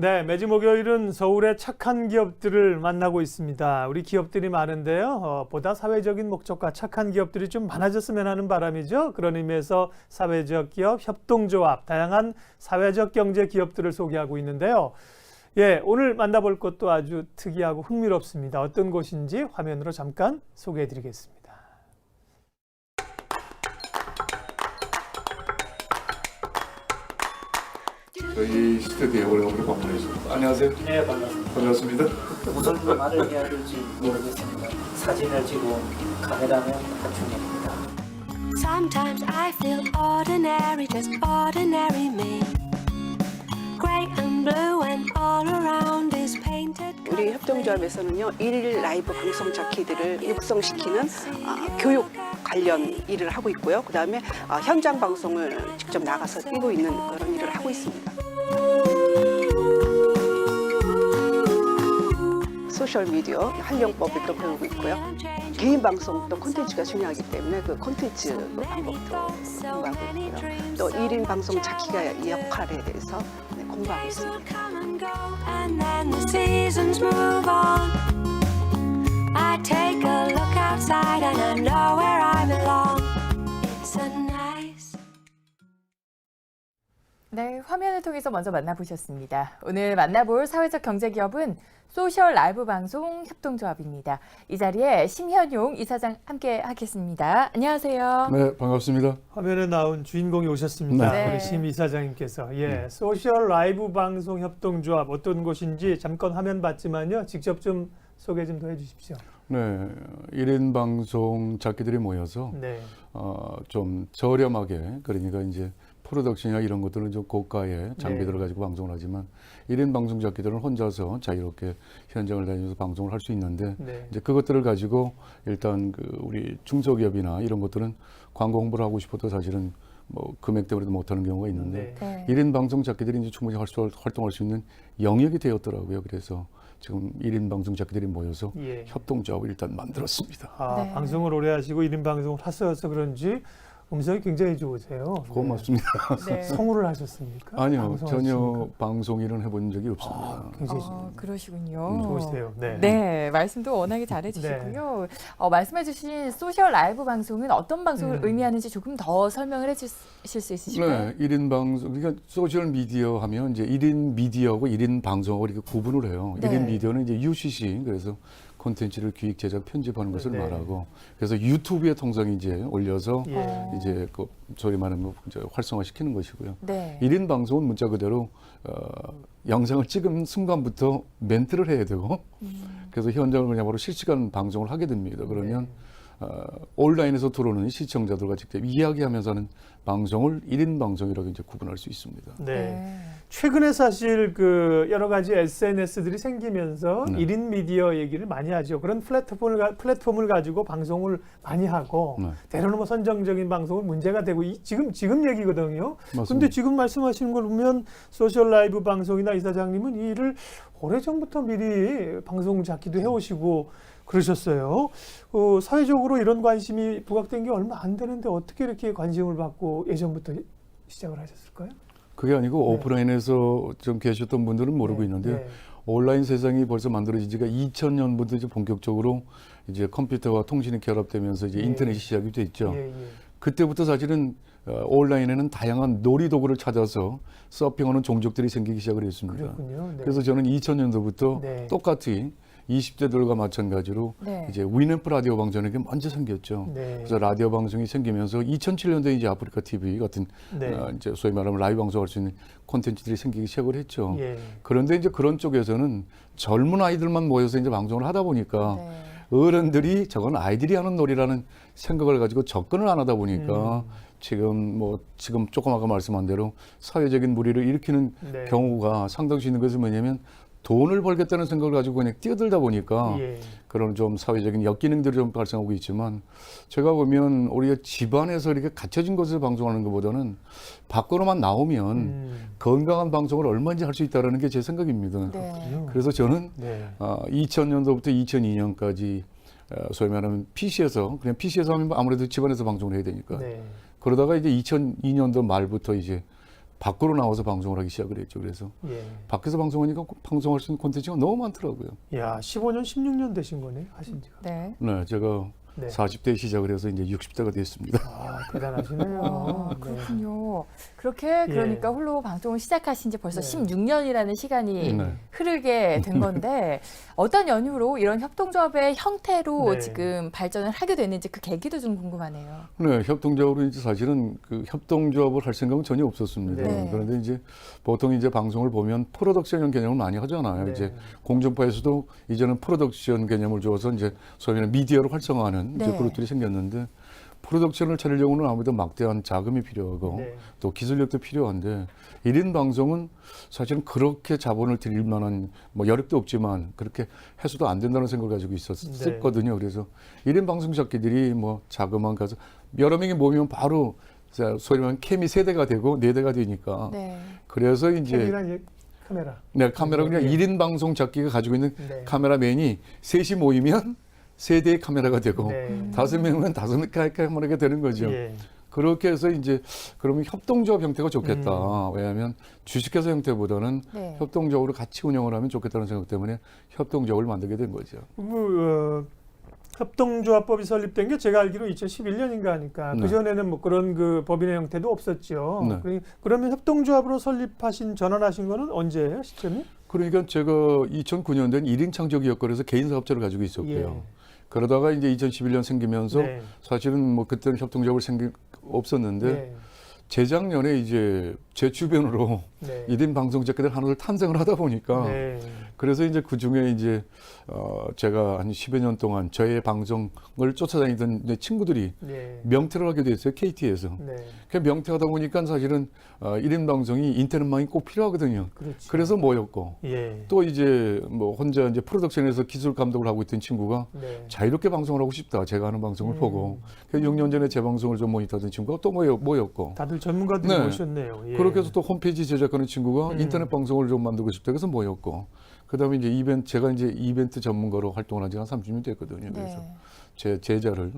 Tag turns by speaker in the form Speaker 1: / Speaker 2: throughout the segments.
Speaker 1: 네, 매주 목요일은 서울의 착한 기업들을 만나고 있습니다. 우리 기업들이 많은데요. 보다 사회적인 목적과 착한 기업들이 좀 많아졌으면 하는 바람이죠. 그런 의미에서 사회적 기업, 협동조합, 다양한 사회적 경제 기업들을 소개하고 있는데요. 예, 오늘 만나볼 것도 아주 특이하고 흥미롭습니다. 어떤 곳인지 화면으로 잠깐 소개해 드리겠습니다.
Speaker 2: 저희 스튜디오에 오래오래 방문해주셔서 안녕하세요.
Speaker 3: 네, 반갑습니다.
Speaker 2: 반갑습니다.
Speaker 3: 무슨 말을 해야 될지 모르겠습니다. 사진을 찍고 카메라면 하충입니다.
Speaker 4: Sometimes I feel ordinary, just ordinary me. Grey and blue and all around is painted.
Speaker 5: 우리 협동조합에서는요, 일일 라이브 방송 자키들을 육성시키는 교육 관련 일을 하고 있고요. 그 다음에 현장 방송을 직접 나가서 뛰고 있는 그런 일을 하고 있습니다. 소셜미디어 활용법을 또 배우고 있고요. 개인 방송도 콘텐츠가 중요하기 때문에 그 콘텐츠 방법도 공부하고 있고요. 또 1인 방송 자키가 역할에 대해서 공부하고 있습니다.
Speaker 4: And then the seasons move on. I take a look outside and I know where I belong. It's a nice.
Speaker 6: 네, 화면을 통해서 먼저 만나보셨습니다. 오늘 만나볼 사회적 경제기업은 소셜 라이브 방송 협동조합입니다. 이 자리에 심현용 이사장 함께 하겠습니다. 안녕하세요.
Speaker 2: 네, 반갑습니다.
Speaker 1: 화면에 나온 주인공이 오셨습니다.
Speaker 6: 네.
Speaker 1: 우리 심 이사장님께서. 예, 소셜 라이브 방송 협동조합 어떤 곳인지 잠깐 화면 봤지만요. 직접 좀 소개 좀 더 해주십시오.
Speaker 2: 네, 1인 방송 자키들이 모여서
Speaker 1: 네.
Speaker 2: 좀 저렴하게, 그러니까 이제 프로덕션이나 이런 것들은 좀 고가의 장비들을 가지고 방송을 하지만 1인 방송 자키들은 혼자서 자유롭게 현장을 다니면서 방송을 할 수 있는데
Speaker 1: 네.
Speaker 2: 이제 그것들을 가지고 일단 그 우리 중소기업이나 이런 것들은 광고 홍보를 하고 싶어도 사실은 뭐 금액 때문에도 못하는 경우가 있는데
Speaker 6: 네.
Speaker 2: 1인 방송 자키들이 이제 충분히 활동할 수 있는 영역이 되었더라고요. 그래서 지금 1인 방송 자키들이 모여서
Speaker 1: 예.
Speaker 2: 협동조합을 일단 만들었습니다.
Speaker 1: 아, 방송을 오래 하시고 1인 방송을 하셔서 그런지 음성이 굉장히 좋으세요.
Speaker 2: 고맙습니다.
Speaker 6: 네.
Speaker 1: 성우를 하셨습니까?
Speaker 2: 아니요,
Speaker 1: 방송하셨습니까?
Speaker 2: 전혀 방송 일은 해본 적이 없습니다.
Speaker 1: 굉장히
Speaker 6: 그러시군요.
Speaker 1: 좋으세요. 네.
Speaker 6: 네, 말씀도 워낙에 잘해주시고요. 말씀해주신 소셜 라이브 방송은 어떤 방송을 의미하는지 조금 더 설명을 해주실 수 있으실까요?
Speaker 2: 네, 1인 방송, 그러니까 소셜 미디어 하면 이제 1인 미디어하고 1인 방송하고 이렇게 구분을 해요.
Speaker 6: 네.
Speaker 2: 1인 미디어는 이제 UCC, 그래서 콘텐츠를 기획, 제작, 편집하는 것을
Speaker 1: 네.
Speaker 2: 말하고, 그래서 유튜브에 통상 이제 올려서
Speaker 1: 예.
Speaker 2: 이제 그 소위 말하는 거 이제 활성화시키는 것이고요.
Speaker 6: 네.
Speaker 2: 1인 방송은 문자 그대로 영상을 찍은 순간부터 멘트를 해야 되고, 그래서 현장을 그냥 바로 실시간 방송을 하게 됩니다. 그러면 온라인에서 들어오는 시청자들과 직접 이야기하면서 하는 방송을 1인 방송이라고 이제 구분할 수 있습니다.
Speaker 1: 네. 최근에 사실 그 여러 가지 SNS들이 생기면서
Speaker 2: 네.
Speaker 1: 1인 미디어 얘기를 많이 하죠. 그런 플랫폼을 가지고 방송을 많이 하고
Speaker 2: 네.
Speaker 1: 때로는 뭐 선정적인 방송은 문제가 되고 지금 얘기거든요.
Speaker 2: 맞습니다.
Speaker 1: 근데 지금 말씀하시는 걸 보면 소셜 라이브 방송이나 이사장님은 이 일을 오래전부터 미리 방송 잡기도 해오시고 그러셨어요. 사회적으로 이런 관심이 부각된 게 얼마 안 되는데 어떻게 이렇게 관심을 받고 예전부터 시작을 하셨을까요?
Speaker 2: 그게 아니고 오프라인에서 좀 계셨던 분들은 모르고
Speaker 1: 네,
Speaker 2: 있는데요.
Speaker 1: 네.
Speaker 2: 온라인 세상이 벌써 만들어진 지가 2000년부터 이제 본격적으로 이제 컴퓨터와 통신이 결합되면서 이제
Speaker 1: 예.
Speaker 2: 인터넷이 시작이 됐죠.
Speaker 1: 예, 예.
Speaker 2: 그때부터 사실은 온라인에는 다양한 놀이도구를 찾아서 서핑하는 종족들이 생기기 시작을 했습니다.
Speaker 1: 그렇군요. 네.
Speaker 2: 그래서 저는 2000년도부터
Speaker 1: 네.
Speaker 2: 똑같이 20대들과 마찬가지로
Speaker 6: 네.
Speaker 2: 이제 위넷프 라디오 방송이 먼저 생겼죠.
Speaker 1: 네.
Speaker 2: 그래서 라디오 방송이 생기면서 2007년도에 이제 아프리카 TV 같은
Speaker 1: 네.
Speaker 2: 이제 소위 말하면 라이브 방송할 수 있는 콘텐츠들이 생기기 시작을 했죠.
Speaker 1: 예.
Speaker 2: 그런데 이제 그런 쪽에서는 젊은 아이들만 모여서 이제 방송을 하다 보니까
Speaker 6: 네.
Speaker 2: 어른들이 저건 아이들이 하는 놀이라는 생각을 가지고 접근을 안 하다 보니까 지금 조금 아까 말씀한 대로 사회적인 무리를 일으키는
Speaker 1: 네.
Speaker 2: 경우가 상당수 있는 것은 뭐냐면 돈을 벌겠다는 생각을 가지고 그냥 뛰어들다 보니까
Speaker 1: 예.
Speaker 2: 그런 좀 사회적인 역기능들이 좀 발생하고 있지만 제가 보면 우리가 집안에서 이렇게 갇혀진 곳에서 방송하는 것보다는 밖으로만 나오면 건강한 방송을 얼마든지 할 수 있다는 게 제 생각입니다.
Speaker 6: 네.
Speaker 2: 그래서 저는
Speaker 1: 네.
Speaker 2: 2000년도부터 2002년까지 소위 말하면 PC에서 그냥 PC에서 하면 아무래도 집안에서 방송을 해야 되니까
Speaker 1: 네.
Speaker 2: 그러다가 이제 2002년도 말부터 이제 밖으로 나와서 방송을 하기 시작을 했죠. 그래서
Speaker 1: 예.
Speaker 2: 밖에서 방송하니까 방송할 수 있는 콘텐츠가 너무 많더라고요.
Speaker 1: 야, 15년, 16년 되신 거네, 하신 지가.
Speaker 6: 네.
Speaker 2: 네, 제가
Speaker 1: 네.
Speaker 2: 40대 시작을 해서 이제 60대가 됐습니다.
Speaker 1: 아, 대단하시네요.
Speaker 6: 아,
Speaker 1: 네.
Speaker 6: 그렇군요. 그렇게 그러니까 홀로 방송을 시작하신 지 벌써
Speaker 1: 네.
Speaker 6: 16년이라는 시간이
Speaker 2: 네.
Speaker 6: 흐르게 된 건데 어떤 연유로 이런 협동조합의 형태로
Speaker 1: 네.
Speaker 6: 지금 발전을 하게 됐는지 그 계기도 좀 궁금하네요.
Speaker 2: 네, 협동조합으로 이제 사실은 그 협동조합을 할 생각은 전혀 없었습니다.
Speaker 6: 네.
Speaker 2: 그런데 이제 보통 이제 방송을 보면 프로덕션형 개념을 많이 하잖아요.
Speaker 1: 네.
Speaker 2: 이제 공중파에서도 이제는 프로덕션 개념을 줘서 이제 소위 말하는 미디어를 활성화하는 이제
Speaker 6: 네.
Speaker 2: 그룹들이 생겼는데 프로덕션을 차리려고는 아무래도 막대한 자금이 필요하고
Speaker 1: 네.
Speaker 2: 또 기술력도 필요한데 1인 방송은 사실은 그렇게 자본을 들일 만한 뭐 여력도 없지만 그렇게 해서도 안 된다는 생각을 가지고 있었거든요. 그래서 1인 방송 잡기들이 뭐 자그마한 가서 여러 명이 모이면 바로 소위 말하는 캠이 3대가 되고 4대가 되니까
Speaker 6: 네.
Speaker 2: 그래서 이제
Speaker 1: 캠이란 이제 카메라.
Speaker 2: 네, 카메라 그냥
Speaker 1: 예.
Speaker 2: 1인 방송 잡기가 가지고 있는
Speaker 1: 네.
Speaker 2: 카메라맨이 셋이 모이면 3대의 카메라가 되고
Speaker 1: 네.
Speaker 2: 5명은 5개의 카메라가 되는 거죠.
Speaker 1: 예.
Speaker 2: 그렇게 해서 이제 그러면 협동조합 형태가 좋겠다. 왜냐하면 주식회사 형태보다는
Speaker 6: 네.
Speaker 2: 협동적으로 같이 운영을 하면 좋겠다는 생각 때문에 협동조합을 만들게 된 거죠.
Speaker 1: 협동조합법이 설립된 게 제가 알기로 2011년인가 하니까
Speaker 2: 네.
Speaker 1: 그 전에는 뭐 그런 그 법인의 형태도 없었죠.
Speaker 2: 네.
Speaker 1: 그러면 협동조합으로 설립하신 전환하신 거는 언제예요, 시점이?
Speaker 2: 그러니까 제가 2009년 된 1인 창조기업거래에서 개인 사업자를 가지고 있었고요.
Speaker 1: 예.
Speaker 2: 그러다가 이제 2011년 생기면서
Speaker 1: 네.
Speaker 2: 사실은 뭐 그때는 협동조합을 없었는데
Speaker 1: 네.
Speaker 2: 재작년에 이제 제 주변으로
Speaker 1: 네.
Speaker 2: 1인 방송 작가들 하나둘 탄생을 하다 보니까
Speaker 1: 네.
Speaker 2: 그래서 이제 그 중에 이제 제가 한 10여 년 동안 저의 방송을 쫓아다니던 내 친구들이
Speaker 1: 네.
Speaker 2: 명퇴를 하게 됐어요. KT에서.
Speaker 1: 네.
Speaker 2: 그 명퇴하다 보니까 사실은 1인 방송이 인터넷망이 꼭 필요하거든요.
Speaker 1: 그렇죠.
Speaker 2: 그래서 모였고
Speaker 1: 예.
Speaker 2: 또 이제 뭐 혼자 이제 프로덕션에서 기술 감독을 하고 있던 친구가
Speaker 1: 네.
Speaker 2: 자유롭게 방송을 하고 싶다. 제가 하는 방송을 보고 그래서 6년 전에 제 방송을 좀 모니터하던 친구가 또 모였고
Speaker 1: 다들 전문가들이
Speaker 2: 네.
Speaker 1: 오셨네요. 예.
Speaker 2: 그렇게 해서 또 홈페이지 제작하는 친구가 인터넷 방송을 좀 만들고 싶다. 그래서 모였고 그다음에 이제 제가 이제 이벤트 전문가로 활동을 한 지가 한 30년 됐거든요. 그래서
Speaker 6: 네.
Speaker 2: 제 제자를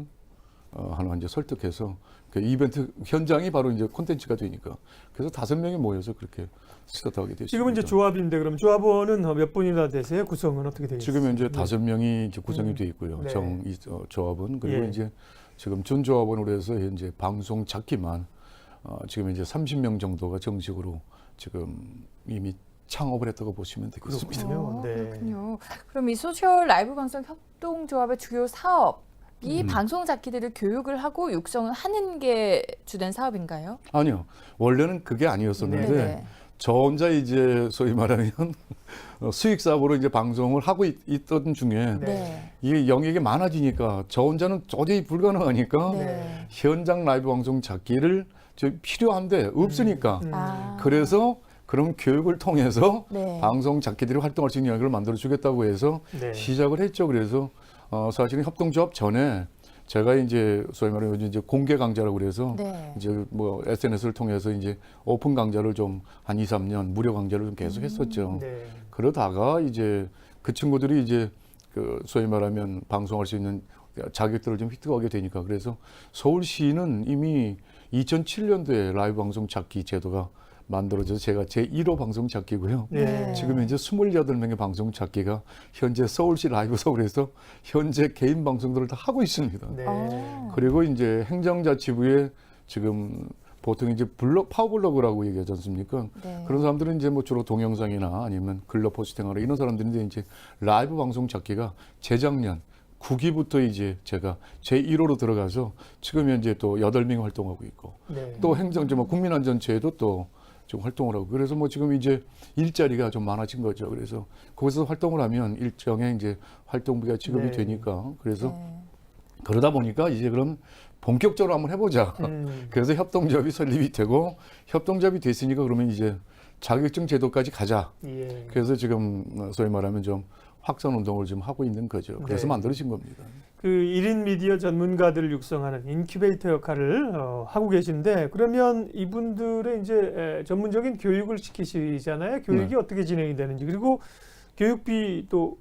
Speaker 2: 하나 이제 설득해서 그 이벤트 현장이 바로 이제 콘텐츠가 되니까 그래서 5명이 모여서 그렇게 스타트하게 됐습니다.
Speaker 1: 지금은 이제 조합인데 그럼 조합원은 몇 분이나 되세요? 구성은 어떻게 되어 있어요?
Speaker 2: 지금 현재 5명이 이제 구성이 되어 있고요.
Speaker 1: 네.
Speaker 2: 조합은 그리고
Speaker 1: 예.
Speaker 2: 이제 지금 준조합원으로 해서 현재 방송 잡기만 지금 이제 30명 정도가 정식으로 지금 이미 창업을 했다고 보시면 되겠습니다.
Speaker 1: 그렇군요. 네.
Speaker 6: 그렇군요. 그럼 이 소셜 라이브 방송 협동조합의 주요 사업이 방송 잡기들을 교육을 하고 육성을 하는 게 주된 사업인가요?
Speaker 2: 아니요. 원래는 그게 아니었었는데
Speaker 6: 네네.
Speaker 2: 저 혼자 이제 소위 말하면 수익 사업으로 이제 방송을 하고 있던 중에
Speaker 6: 네.
Speaker 2: 이게 영역이 많아지니까 저 혼자는 도저히 불가능하니까
Speaker 6: 네.
Speaker 2: 현장 라이브 방송 잡기를 필요한데 없으니까
Speaker 6: 아.
Speaker 2: 그래서 그럼 교육을 통해서
Speaker 6: 네.
Speaker 2: 방송 잡기들이 활동할 수 있는 영역을 만들어 주겠다고 해서
Speaker 1: 네.
Speaker 2: 시작을 했죠. 그래서 사실은 협동조합 전에 제가 이제 소위 말하면 이제 공개 강좌라고 그래서
Speaker 6: 네.
Speaker 2: 이제 뭐 SNS를 통해서 이제 오픈 강좌를 좀 한 2, 3년 무료 강좌를 좀 계속 했었죠.
Speaker 1: 네.
Speaker 2: 그러다가 이제 그 친구들이 이제 그 소위 말하면 방송할 수 있는 자격들을 좀 획득하게 되니까 그래서 서울시는 이미 2007년도에 라이브 방송 찾기 제도가 만들어져서 제가 제1호 방송 찾기고요.
Speaker 1: 네.
Speaker 2: 지금 현재 28명의 방송 찾기가 현재 서울시 라이브 서울에서 현재 개인 방송들을 다 하고 있습니다.
Speaker 1: 네.
Speaker 2: 그리고 이제 행정자치부에 지금 보통 이제 파워블로그라고 얘기하지 않습니까?
Speaker 6: 네.
Speaker 2: 그런 사람들은 이제 뭐 주로 동영상이나 아니면 글로 포스팅하러 이런 사람들인데 이제 라이브 방송 찾기가 재작년 9기부터 이제 제가 제1호로 들어가서 지금 현재 또 8명이 활동하고 있고
Speaker 1: 네.
Speaker 2: 또 행정제 뭐 국민안전처에도 또 지금 활동을 하고 그래서 뭐 지금 이제 일자리가 좀 많아진 거죠. 그래서 거기서 활동을 하면 일정의 이제 활동비가 지급이
Speaker 1: 네.
Speaker 2: 되니까 그래서
Speaker 6: 네.
Speaker 2: 그러다 보니까 이제 그럼 본격적으로 한번 해보자. 그래서 협동조합이 설립이 되고 협동조합이 됐으니까 그러면 이제 자격증 제도까지 가자.
Speaker 1: 예.
Speaker 2: 그래서 지금 소위 말하면 좀 확산 운동을 좀 하고 있는 거죠. 그래서
Speaker 1: 네.
Speaker 2: 만들어진 겁니다.
Speaker 1: 그 1인 미디어 전문가들을 육성하는 인큐베이터 역할을 하고 계신데 그러면 이분들의 이제 전문적인 교육을 시키시잖아요. 교육이
Speaker 2: 네.
Speaker 1: 어떻게 진행이 되는지 그리고 교육비도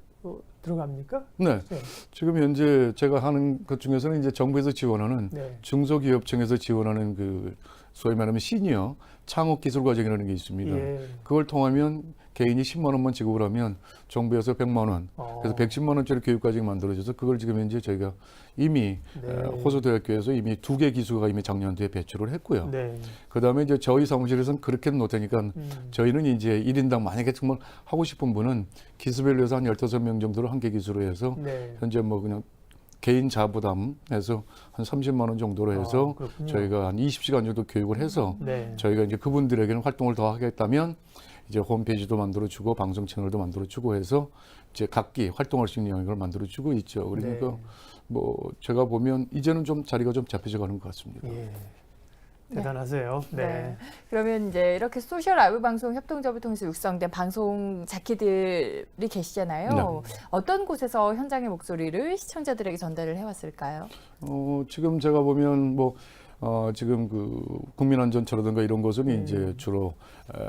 Speaker 1: 들어갑니까?
Speaker 2: 네.
Speaker 1: 네.
Speaker 2: 지금 현재 제가 하는 것 중에서는 이제 정부에서 지원하는
Speaker 1: 네.
Speaker 2: 중소기업청에서 지원하는 그 소위 말하면 시니어 창업 기술 과정이라는 게 있습니다.
Speaker 1: 예.
Speaker 2: 그걸 통하면 개인이 10만 원만 지급을 하면 정부에서 100만 원, 그래서 110만 원짜리 교육과정이 만들어져서 그걸 지금 현재 저희가 이미
Speaker 1: 네.
Speaker 2: 호소대학교에서 이미 2개 기수가 이미 작년도에 배출을 했고요.
Speaker 1: 네.
Speaker 2: 그다음에 이제 저희 사무실에서는 그렇게는 못하니까 저희는 이제 1인당 만약에 정말 하고 싶은 분은 기수별로 해서 한 15명 정도를 한 개 기수로 해서
Speaker 1: 네.
Speaker 2: 현재 뭐 그냥 개인 자부담해서 한 30만 원 정도로 해서
Speaker 1: 그렇군요.
Speaker 2: 저희가 한 20시간 정도 교육을 해서
Speaker 1: 네.
Speaker 2: 저희가 이제 그분들에게는 활동을 더 하겠다면 이제 홈페이지도 만들어주고 방송 채널도 만들어주고 해서 이제 각기 활동할 수 있는 영역을 만들어주고 있죠. 그러니까
Speaker 1: 네.
Speaker 2: 뭐 제가 보면 이제는 좀 자리가 좀 잡혀져 가는 것 같습니다.
Speaker 1: 예. 대단하세요. 네.
Speaker 6: 네. 그러면 이제 이렇게 소셜 라이브 방송 협동조합을 통해서 육성된 방송 자키들이 계시잖아요.
Speaker 2: 네.
Speaker 6: 어떤 곳에서 현장의 목소리를 시청자들에게 전달을 해왔을까요?
Speaker 2: 지금 제가 보면 뭐 지금 그 국민안전처라든가 이런 것은 이제 주로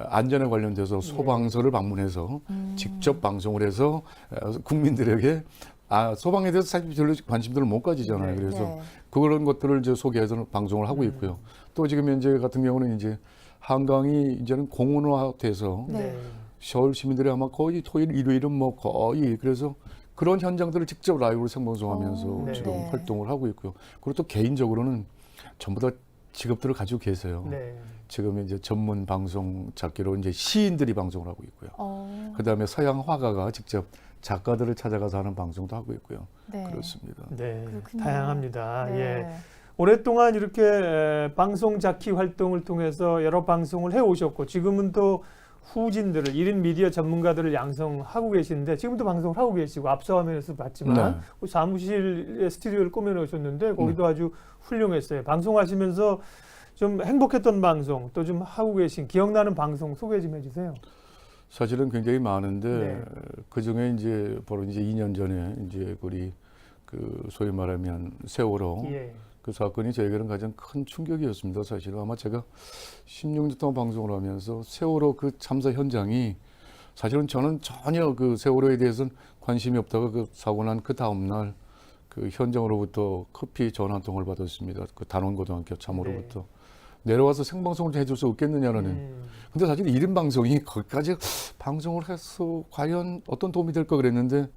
Speaker 2: 안전에 관련돼서 소방서를 방문해서 직접 방송을 해서 국민들에게 소방에 대해서 사실 별로 관심들을 못 가지잖아요.
Speaker 1: 네.
Speaker 2: 그래서
Speaker 6: 네.
Speaker 2: 그런 것들을 이제 소개해서 방송을 하고 있고요. 또 지금 현재 같은 경우는 이제 한강이 이제는 공원화돼서
Speaker 6: 네.
Speaker 2: 서울 시민들이 아마 거의 토요일, 일요일은 뭐 거의 그래서 그런 현장들을 직접 라이브로 생방송하면서
Speaker 1: 네.
Speaker 2: 지금
Speaker 6: 네.
Speaker 2: 활동을 하고 있고요. 그리고 또 개인적으로는 전부 다 직업들을 가지고 계세요.
Speaker 1: 네.
Speaker 2: 지금 이제 전문 방송 작기로 이제 시인들이 방송을 하고 있고요. 그다음에 서양 화가가 직접 작가들을 찾아가서 하는 방송도 하고 있고요.
Speaker 6: 네.
Speaker 2: 그렇습니다.
Speaker 1: 네.
Speaker 6: 그렇군요.
Speaker 1: 다양합니다.
Speaker 6: 네.
Speaker 1: 예. 오랫동안 이렇게 방송 자키 활동을 통해서 여러 방송을 해 오셨고 지금은 또 후진들을 1인 미디어 전문가들을 양성하고 계시는데 지금도 방송을 하고 계시고 앞서 화면에서 봤지만 그 사무실에 스튜디오를 꾸며 놓으셨는데 거기도 아주 훌륭했어요. 방송하시면서 좀 행복했던 방송 또 좀 하고 계신 기억나는 방송 소개 좀 해주세요.
Speaker 2: 사실은 굉장히 많은데
Speaker 1: 네.
Speaker 2: 그 중에 이제 바로 이제 2년 전에 이제 우리 그 소위 말하면 세월호
Speaker 1: 예.
Speaker 2: 그 사건이 저에게는 가장 큰 충격이었습니다. 사실은 아마 제가 16년 동안 방송을 하면서 세월호 그 참사 현장이 사실은 저는 전혀 그 세월호에 대해서는 관심이 없다가 그 사고 난 그 다음 날 그 현장으로부터 커피 전화 한 통을 받았습니다. 그 단원고등학교 참호로부터 내려와서 생방송을 해줄 수 없겠느냐라는. 근데 사실 1인 방송이 거기까지 방송을 해서 과연 어떤 도움이 될까 그랬는데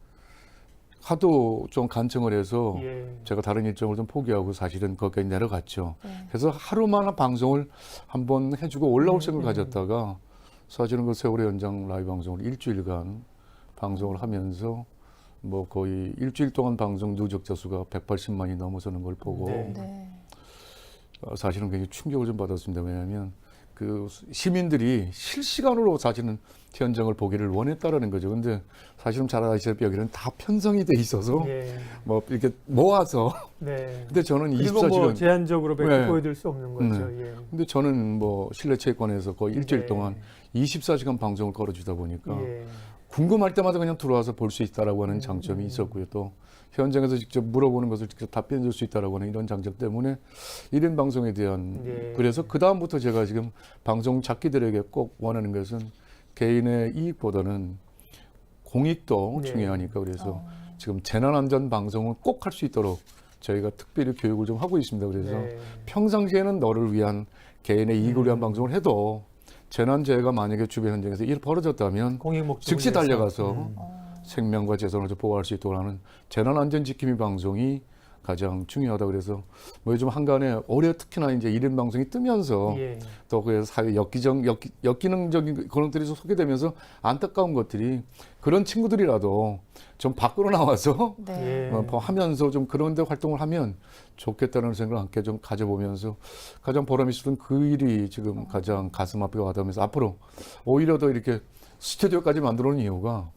Speaker 2: 하도 좀 간청을 해서
Speaker 1: 예.
Speaker 2: 제가 다른 일정을 좀 포기하고 사실은 거기까지 내려갔죠.
Speaker 6: 네.
Speaker 2: 그래서 하루만 방송을 한번 해주고 올라올 생각을 가졌다가 사실은 그 세월호 현장 라이브 방송을 일주일간 방송을 하면서 뭐 거의 일주일 동안 방송 누적자 수가 180만이 넘어서는 걸 보고
Speaker 1: 네.
Speaker 6: 네.
Speaker 2: 사실은 굉장히 충격을 좀 받았습니다. 왜냐하면 그 시민들이 실시간으로 사실은 현장을 보기를 원했다라는 거죠. 근데 사실은 잘 아시다시피 여기는 다 편성이 돼 있어서
Speaker 1: 예.
Speaker 2: 뭐 이렇게 모아서
Speaker 1: 네.
Speaker 2: 근데 저는
Speaker 1: 그리고
Speaker 2: 24시간
Speaker 1: 뭐 제한적으로
Speaker 2: 네.
Speaker 1: 보여드릴 수 없는 거죠. 예.
Speaker 2: 근데 저는 뭐 실내체육관에서 거의 일주일
Speaker 1: 네.
Speaker 2: 동안 24시간 방송을 걸어주다 보니까
Speaker 1: 예.
Speaker 2: 궁금할 때마다 그냥 들어와서 볼 수 있다라고 하는 장점이 있었고요. 또 현장에서 직접 물어보는 것을 직접 답변해 줄 수 있다라고 하는 이런 장점 때문에 1인 방송에 대한
Speaker 1: 예.
Speaker 2: 그래서 그 다음부터 제가 지금 방송 작기들에게 꼭 원하는 것은 개인의 이익보다는 공익도
Speaker 1: 네.
Speaker 2: 중요하니까 그래서 지금 재난안전 방송은 꼭 할 수 있도록 저희가 특별히 교육을 좀 하고 있습니다. 그래서
Speaker 1: 네.
Speaker 2: 평상시에는 너를 위한 개인의 이익을 위한 방송을 해도 재난재해가 만약에 주변 현장에서 일 벌어졌다면
Speaker 1: 공익 목적을
Speaker 2: 즉시
Speaker 1: 위해서.
Speaker 2: 달려가서 생명과 재산을 좀 보호할 수 있도록 하는 재난안전지킴이 방송이 가장 중요하다 그래서 뭐 요즘 한간에 올해 특히나 이제 1인 방송이 뜨면서
Speaker 1: 예.
Speaker 2: 또 그 사회 역기능적인 그런 것들이 소개되면서 안타까운 것들이 그런 친구들이라도 좀 밖으로 나와서
Speaker 6: 네.
Speaker 1: 예.
Speaker 2: 하면서 좀 그런 데 활동을 하면 좋겠다는 생각을 함께 좀 가져보면서 가장 보람 있었던 그 일이 지금 가장 가슴 아프게 와닿으면서 앞으로 오히려 더 이렇게 스튜디오까지 만들어 놓은 이유가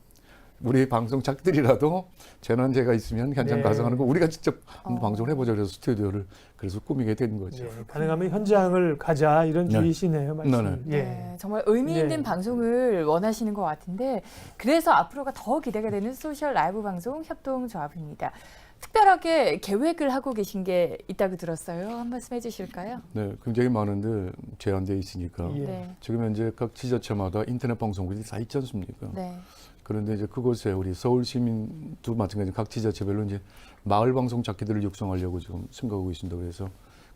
Speaker 2: 우리 방송 작들이라도 재난재해가 있으면 현장
Speaker 1: 네.
Speaker 2: 가서 하는 거 우리가 직접 한번 방송을 해보자 그래서 스튜디오를 그래서 꾸미게 된 거죠.
Speaker 1: 예. 가능하면 현장을 가자 이런
Speaker 2: 네.
Speaker 1: 주의시네요. 말씀.
Speaker 2: 네,
Speaker 1: 예.
Speaker 6: 네, 정말 의미 있는
Speaker 1: 네.
Speaker 6: 방송을 원하시는 것 같은데 그래서 앞으로가 더 기대가 되는 소셜 라이브 방송 협동조합입니다. 특별하게 계획을 하고 계신 게 있다고 들었어요. 한 말씀 해주실까요?
Speaker 2: 네, 굉장히 많은데 제한되어 있으니까
Speaker 1: 예.
Speaker 6: 네.
Speaker 2: 지금 현재 각 지자체마다 인터넷 방송국이 다 있지 않습니까?
Speaker 6: 네.
Speaker 2: 그런데 이제 그곳에 우리 서울 시민도 마찬가지 각 지자체별로 이제 마을 방송 작기들을 육성하려고 지금 생각하고 있습니다. 그래서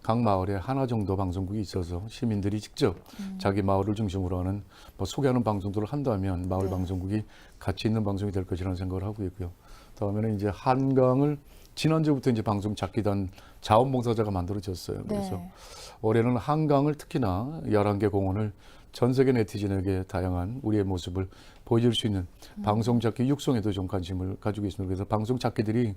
Speaker 2: 각 마을에 하나 정도 방송국이 있어서 시민들이 직접 자기 마을을 중심으로 하는 뭐 소개하는 방송들을 한다면 마을
Speaker 6: 네.
Speaker 2: 방송국이 가치 있는 방송이 될 것이라는 생각을 하고 있고요. 다음에는 이제 한강을 지난주부터 이제 방송 잡기단 자원봉사자가 만들어졌어요. 그래서
Speaker 6: 네.
Speaker 2: 올해는 한강을 특히나 11개 공원을 전 세계 네티즌에게 다양한 우리의 모습을 보여줄 수 있는 방송 잡기 육성에도 좀 관심을 가지고 있습니다. 그래서 방송 잡기들이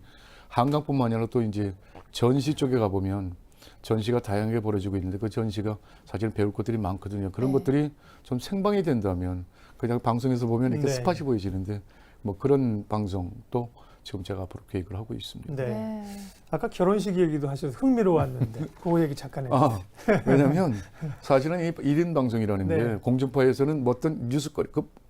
Speaker 2: 한강뿐만 아니라 또 이제 전시 쪽에 가보면 전시가 다양하게 벌어지고 있는데 그 전시가 사실 배울 것들이 많거든요. 그런
Speaker 6: 네.
Speaker 2: 것들이 좀 생방이 된다면 그냥 방송에서 보면 이렇게
Speaker 1: 네.
Speaker 2: 스팟이 보여지는데 뭐 그런 방송도 지금 제가 앞으로 계획을 하고 있습니다.
Speaker 1: 네.
Speaker 6: 네.
Speaker 1: 아까 결혼식 얘기도 하셔서 흥미로웠는데 그 얘기 잠깐 해주세요.
Speaker 2: 아, 왜냐하면 사실은 이 1인 방송이라는
Speaker 1: 네.
Speaker 2: 게 공중파에서는 뭐 어떤 뉴스거리,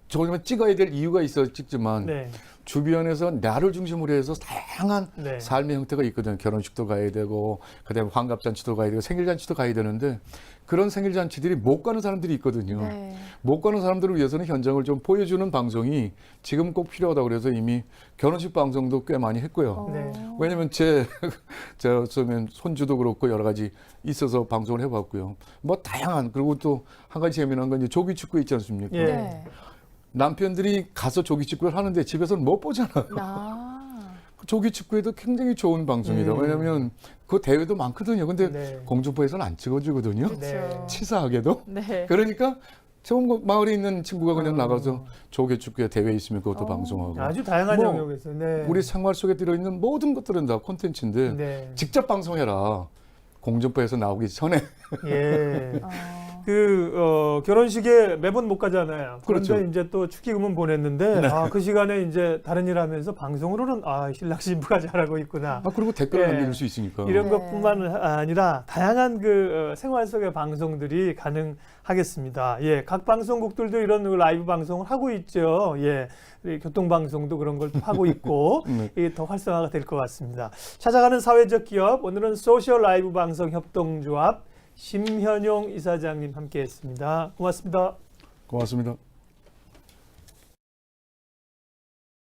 Speaker 2: 저거만 찍어야 될 이유가 있어 찍지만
Speaker 1: 네.
Speaker 2: 주변에서 나를 중심으로 해서 다양한
Speaker 1: 네.
Speaker 2: 삶의 형태가 있거든요. 결혼식도 가야 되고, 그다음에 환갑잔치도 가야 되고, 생일잔치도 가야 되는데 그런 생일잔치들이 못 가는 사람들이 있거든요.
Speaker 6: 네.
Speaker 2: 못 가는 사람들을 위해서는 현장을 좀 보여주는 방송이 지금 꼭 필요하다고 그래서 이미 결혼식 방송도 꽤 많이 했고요.
Speaker 1: 네.
Speaker 2: 왜냐면 저 손주도 그렇고 여러 가지 있어서 방송을 해봤고요. 뭐 다양한, 그리고 또 한 가지 재미난 건 이제 조기 축구 있지 않습니까?
Speaker 1: 예.
Speaker 6: 네.
Speaker 2: 남편들이 가서 조기 축구를 하는데 집에서는 못 보잖아요.
Speaker 6: 아.
Speaker 2: 조기 축구에도 굉장히 좋은 방송이다. 왜냐면 그 대회도 많거든요. 근데
Speaker 1: 네.
Speaker 2: 공중파에서는 안 찍어주거든요.
Speaker 1: 네.
Speaker 2: 치사하게도.
Speaker 6: 네.
Speaker 2: 그러니까 처음 마을에 있는 친구가 그냥 나가서 조기 축구에 대회 있으면 그것도 방송하고.
Speaker 1: 아주 다양한
Speaker 2: 뭐
Speaker 1: 영역에서. 네.
Speaker 2: 우리 생활 속에 들어있는 모든 것들은 다 콘텐츠인데
Speaker 1: 네.
Speaker 2: 직접 방송해라. 공중파에서 나오기 전에.
Speaker 1: 예.
Speaker 6: 어.
Speaker 1: 결혼식에 매번 못 가잖아요. 그런데
Speaker 2: 그렇죠.
Speaker 1: 이제 또 축의금은 보냈는데
Speaker 2: 네.
Speaker 1: 그 시간에 이제 다른 일 하면서 방송으로는 신랑 신부가 잘하고 있구나.
Speaker 2: 그리고 댓글을
Speaker 1: 네.
Speaker 2: 남겨줄 수 있으니까.
Speaker 1: 이런
Speaker 6: 네.
Speaker 1: 것뿐만 아니라 다양한 생활 속의 방송들이 가능하겠습니다. 예, 각 방송국들도 이런 라이브 방송을 하고 있죠. 예, 우리 교통방송도 그런 걸 또 하고 있고
Speaker 2: 네.
Speaker 1: 이게 더 활성화가 될 것 같습니다. 찾아가는 사회적 기업, 오늘은 소셜 라이브 방송 협동조합 심현용 이사장님 함께했습니다. 고맙습니다.
Speaker 2: 고맙습니다.